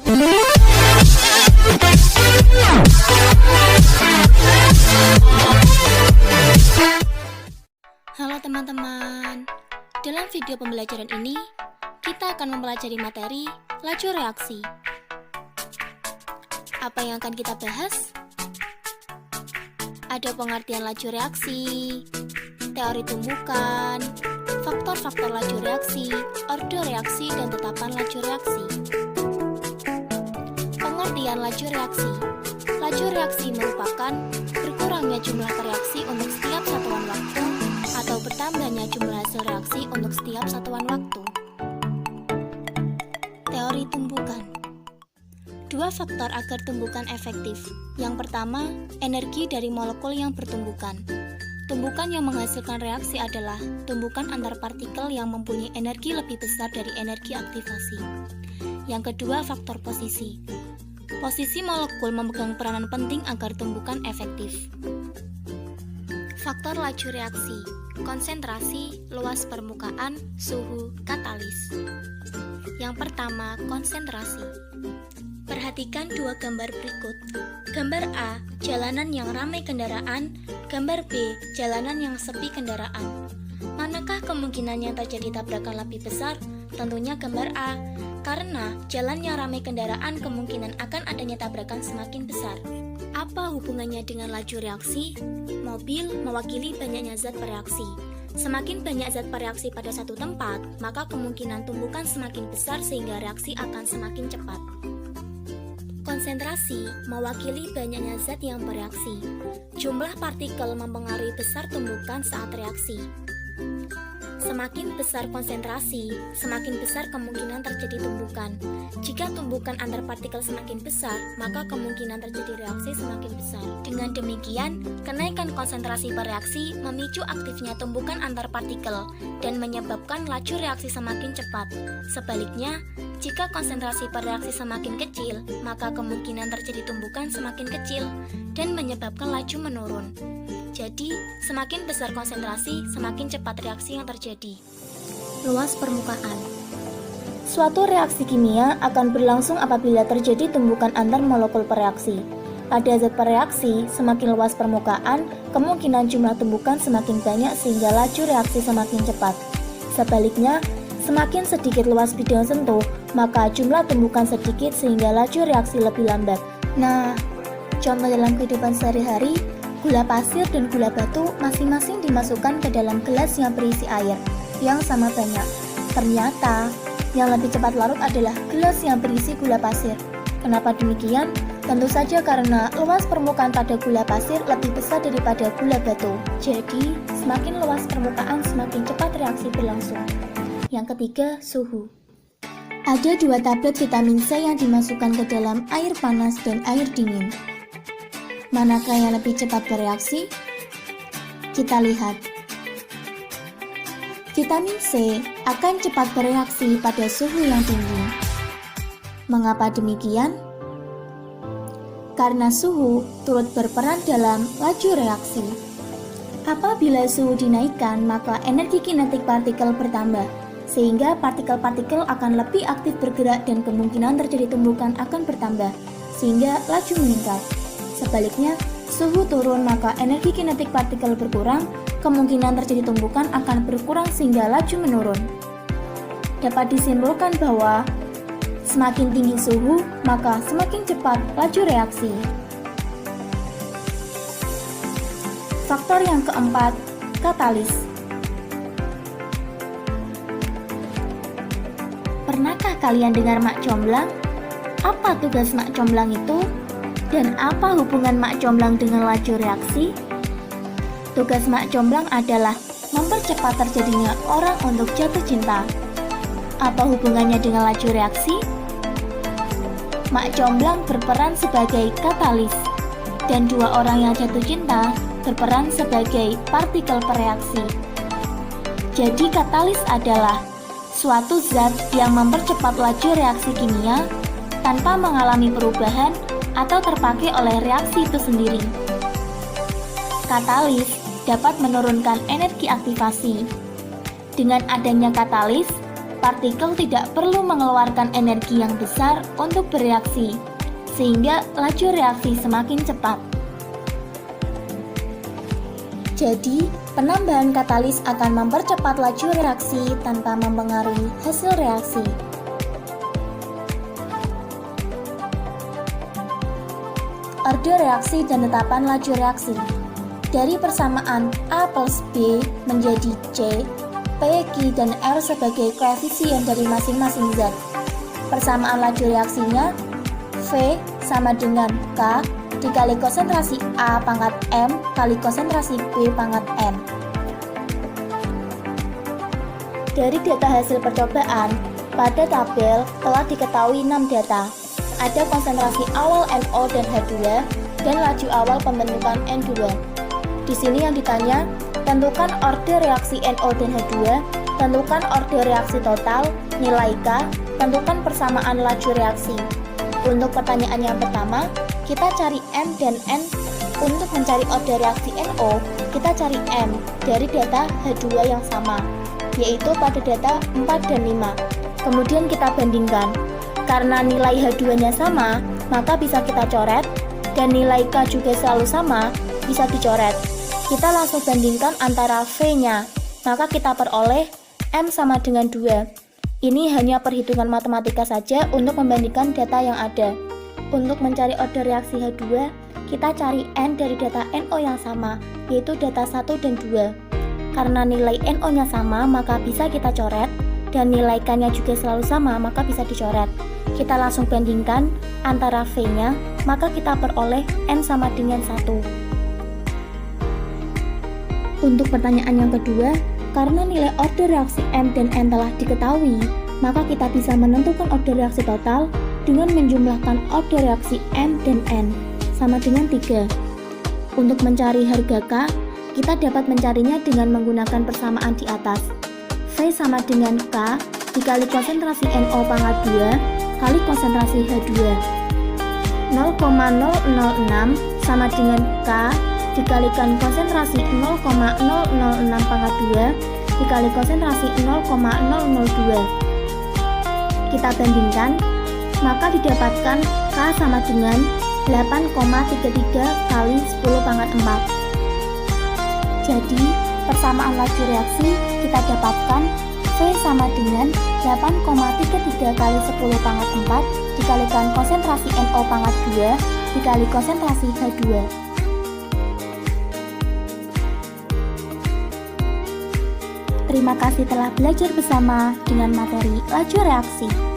Halo teman-teman, dalam video pembelajaran ini kita akan mempelajari materi laju reaksi. Apa yang akan kita bahas? Ada pengertian laju reaksi, teori tumbukan, faktor-faktor laju reaksi, orde reaksi, dan tetapan laju reaksi. Pengertian laju reaksi. Laju reaksi merupakan berkurangnya jumlah reaksi untuk setiap satuan waktu atau bertambahnya jumlah hasil reaksi untuk setiap satuan waktu. Teori tumbukan. Dua faktor agar tumbukan efektif. Yang pertama, energi dari molekul yang bertumbukan. Tumbukan yang menghasilkan reaksi adalah tumbukan antar partikel yang mempunyai energi lebih besar dari energi aktivasi. Yang kedua, faktor posisi. Posisi molekul memegang peranan penting agar tumbukan efektif. Faktor laju reaksi, konsentrasi, luas permukaan, suhu, katalis. Yang pertama, konsentrasi. Perhatikan dua gambar berikut. Gambar A, jalanan yang ramai kendaraan. Gambar B, jalanan yang sepi kendaraan. Manakah kemungkinannya terjadi tabrakan lebih besar? Tentunya gambar A, karena jalan yang ramai kendaraan kemungkinan akan adanya tabrakan semakin besar. Apa hubungannya dengan laju reaksi? Mobil mewakili banyaknya zat bereaksi. Semakin banyak zat bereaksi pada satu tempat, maka kemungkinan tumbukan semakin besar sehingga reaksi akan semakin cepat. Konsentrasi mewakili banyaknya zat yang bereaksi. Jumlah partikel mempengaruhi besar tumbukan saat reaksi. Semakin besar konsentrasi, semakin besar kemungkinan terjadi tumbukan. Jika tumbukan antar partikel semakin besar, maka kemungkinan terjadi reaksi semakin besar. Dengan demikian, kenaikan konsentrasi bereaksi memicu aktifnya tumbukan antar partikel dan menyebabkan laju reaksi semakin cepat. Sebaliknya, jika konsentrasi bereaksi semakin kecil, maka kemungkinan terjadi tumbukan semakin kecil dan menyebabkan laju menurun. Jadi, semakin besar konsentrasi, semakin cepat reaksi yang terjadi. Luas permukaan. Suatu reaksi kimia akan berlangsung apabila terjadi tumbukan antar molekul bereaksi. Pada zat bereaksi, semakin luas permukaan, kemungkinan jumlah tumbukan semakin banyak sehingga laju reaksi semakin cepat. Sebaliknya, semakin sedikit luas bidang sentuh, maka jumlah tumbukan sedikit sehingga laju reaksi lebih lambat. Nah, contoh dalam kehidupan sehari-hari, gula pasir dan gula batu masing-masing dimasukkan ke dalam gelas yang berisi air yang sama banyak. Ternyata, yang lebih cepat larut adalah gelas yang berisi gula pasir. Kenapa demikian? Tentu saja karena luas permukaan pada gula pasir lebih besar daripada gula batu. Jadi, semakin luas permukaan, semakin cepat reaksi berlangsung. Yang ketiga, suhu. Ada dua tablet vitamin C yang dimasukkan ke dalam air panas dan air dingin. Manakah yang lebih cepat bereaksi? Kita lihat. Vitamin C akan cepat bereaksi pada suhu yang tinggi. Mengapa demikian? Karena suhu turut berperan dalam laju reaksi. Apabila suhu dinaikkan, maka energi kinetik partikel bertambah, sehingga partikel-partikel akan lebih aktif bergerak dan kemungkinan terjadi tumbukan akan bertambah, sehingga laju meningkat. Sebaliknya, suhu turun maka energi kinetik partikel berkurang, kemungkinan terjadi tumbukan akan berkurang sehingga laju menurun. Dapat disimpulkan bahwa semakin tinggi suhu, maka semakin cepat laju reaksi. Faktor yang keempat, katalis. Pernahkah kalian dengar mak comblang? Apa tugas mak comblang itu? Dan apa hubungan mak comblang dengan laju reaksi? Tugas mak comblang adalah mempercepat terjadinya orang untuk jatuh cinta. Apa hubungannya dengan laju reaksi? Mak comblang berperan sebagai katalis, dan dua orang yang jatuh cinta berperan sebagai partikel bereaksi. Jadi katalis adalah suatu zat yang mempercepat laju reaksi kimia tanpa mengalami perubahan atau terpakai oleh reaksi itu sendiri. Katalis dapat menurunkan energi aktivasi. Dengan adanya katalis, partikel tidak perlu mengeluarkan energi yang besar untuk bereaksi, sehingga laju reaksi semakin cepat. Jadi, penambahan katalis akan mempercepat laju reaksi tanpa mempengaruhi hasil reaksi. Orde reaksi dan tetapan laju reaksi. Dari persamaan A plus B menjadi C, P, Q, dan R sebagai koefisien dari masing-masing zat. Persamaan laju reaksinya V sama dengan K dikali konsentrasi A pangkat M kali konsentrasi B pangkat N. Dari data hasil percobaan, pada tabel telah diketahui 6 data. Ada konsentrasi awal NO dan H2 dan laju awal pembentukan N2. Di sini yang ditanya, tentukan orde reaksi NO dan H2, tentukan orde reaksi total, nilai K, tentukan persamaan laju reaksi. Untuk pertanyaan yang pertama, kita cari M dan N. Untuk mencari orde reaksi NO, kita cari M dari data H2 yang sama, yaitu pada data 4 dan 5. Kemudian kita bandingkan. Karena nilai H2-nya sama, maka bisa kita coret, dan nilai K juga selalu sama, bisa dicoret. Kita langsung bandingkan antara V-nya, maka kita peroleh M sama dengan 2. Ini hanya perhitungan matematika saja untuk membandingkan data yang ada. Untuk mencari orde reaksi H2, kita cari N dari data NO yang sama, yaitu data 1 dan 2. Karena nilai NO-nya sama, maka bisa kita coret, dan nilai K-nya juga selalu sama, maka bisa dicoret. Kita langsung bandingkan antara V-nya, maka kita peroleh N sama dengan 1. Untuk pertanyaan yang kedua, karena nilai orde reaksi M dan N telah diketahui, maka kita bisa menentukan orde reaksi total dengan menjumlahkan orde reaksi M dan N sama dengan 3. Untuk mencari harga K, kita dapat mencarinya dengan menggunakan persamaan di atas. V sama dengan K dikali konsentrasi NO pangkat 2 kali konsentrasi H2. 0,006 sama dengan K dikalikan konsentrasi 0,006 pangkat 2 dikali konsentrasi 0,002. Kita bandingkan, maka didapatkan K sama dengan 8,33 kali 10 pangkat 4. Jadi, persamaan laju reaksi kita dapatkan V sama dengan 8,33 kali 10 pangkat 4 dikalikan konsentrasi NO pangkat 2 dikali konsentrasi H2. Terima kasih telah belajar bersama dengan materi laju reaksi.